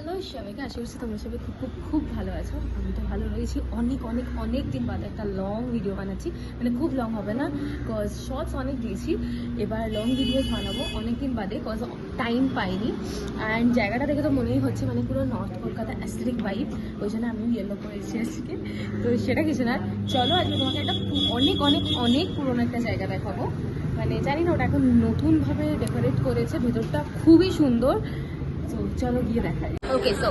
Hello সবাইকে, আশা করছি তোমরা সবাই খুব খুব খুব ভালো আছো। আমি তো ভালো রয়েছি। অনেক দিন বাদে একটা লং ভিডিও বানাচ্ছি, মানে খুব লং হবে না, কজ শর্টস অনেক দিয়েছি, এবার লং ভিডিওস বানাবো অনেক দিন বাদে, কজ টাইম পাইনি। অ্যান্ড জায়গাটা দেখে তো মনেই হচ্ছে মানে পুরো নর্থ কলকাতা অ্যাস্থেটিক ভাইব, ওই জন্য আমি ইয়েলো করে এসেছি আজকে। তো সেটা কিছু না, চলো আজকে তোমাকে একটা অনেক পুরোনো একটা জায়গা দেখাবো। মানে জানি না ওটা এখন নতুনভাবে ডেকোরেট করেছে, ভেতরটা খুবই সুন্দর। তো চলো গিয়ে দেখাই। ওকে, সো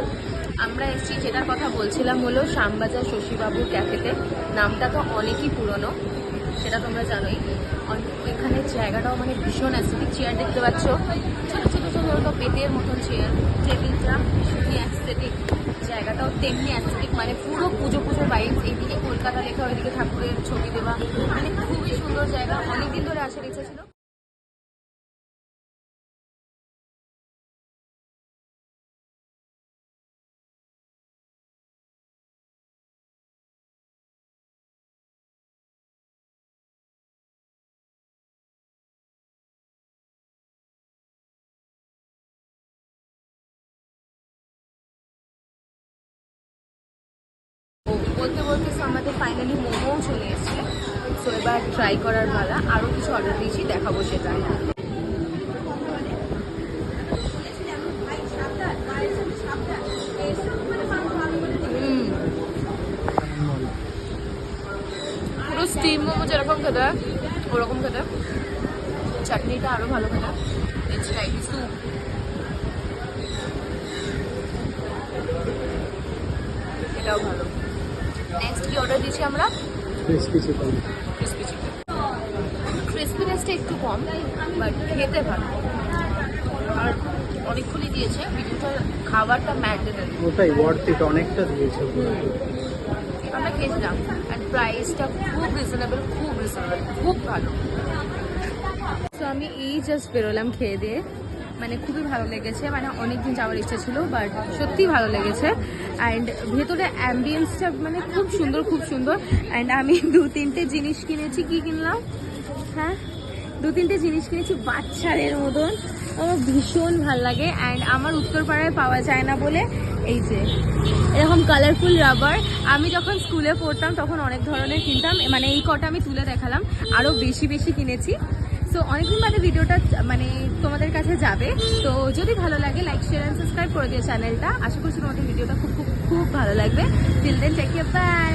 আমরা এসেছি, যেটার কথা বলছিলাম হলো শ্যামবাজার শশীবাবুর ক্যাফেতে। নামটা তো অনেকই পুরনো, সেটা তোমরা জানোই। এখানে জায়গাটাও মানে ভীষণ অ্যাস্থেটিক। চেয়ার দেখতে পাচ্ছ, ছোটো ছোটো ছোটো পেটের মতন চেয়ার, টেবিলটা ভীষণই অ্যাস্থেটিক। জায়গাটাও তেমনি অ্যাস্থেটিক, মানে পুরো পুজো বাইক, এইদিকে কলকাতা লেখা, ওইদিকে ঠাকুরের ছবি দেওয়া, মানে খুবই সুন্দর জায়গা। অনেকদিন ধরে আসার ইচ্ছা ছিল। বলতে বলতে আমাদের ফাইনালি মোমোও চলে এসছে। সো এবার ট্রাই করার পালা। আরও কিছু অর্ডার দিয়েছি, দেখাবো সেটা। পুরো স্টিম মোমো যেরকম খেতে ওরকম খেতে, চাটনিটা আরও ভালো খেতে। It's like soup. এটাও ভালো। নেক্সট কি অর্ডার দিয়েছি আমরা? Crispy chicken. ক্রিসপিনেসটা একটু কম, বাট খেতে ভালো। আর অনেকক্ষণই দিয়েছে, ভিডিওটা খাবারটা ম্যান্ডেটরি। ওটাই ওয়ার্থ ইট, অনেকটা দিয়েছে। আমরা খেয়েছিলাম, অ্যান্ড প্রাইসটা খুব রিজনেবল, খুব ভালো। তো আমি এই জাস্ট বেরোলাম খেয়ে দিয়ে, মানে খুবই ভালো লেগেছে। মানে অনেকদিন যাওয়ার ইচ্ছা ছিল, বাট সত্যি ভালো লেগেছে। অ্যান্ড ভেতরে অ্যাম্বিয়েন্সটা মানে খুব সুন্দর। অ্যান্ড আমি 2-3টে জিনিস কিনেছি। কি কিনলাম? হ্যাঁ, 2-3টে জিনিস কিনেছি বাচ্চাদের মতন। আমার ভীষণ ভাল লাগে। অ্যান্ড আমার উত্তরপাড়ায় পাওয়া যায় না বলে এই যে এরকম কালারফুল রাবার, আমি যখন স্কুলে পড়তাম তখন অনেক ধরনের কিনতাম। মানে এই কটা আমি তুলে দেখালাম, আরও বেশি কিনেছি। সো অনেকদিন বাদে ভিডিওটা মানে তোমাদের কাছে যাবে। তো যদি ভালো লাগে, লাইক শেয়ার অ্যান্ড সাবস্ক্রাইব করে দিও চ্যানেলটা। আশা করছি তোমাদের ভিডিওটা খুব ভালো লাগবে। Till then, take care, by.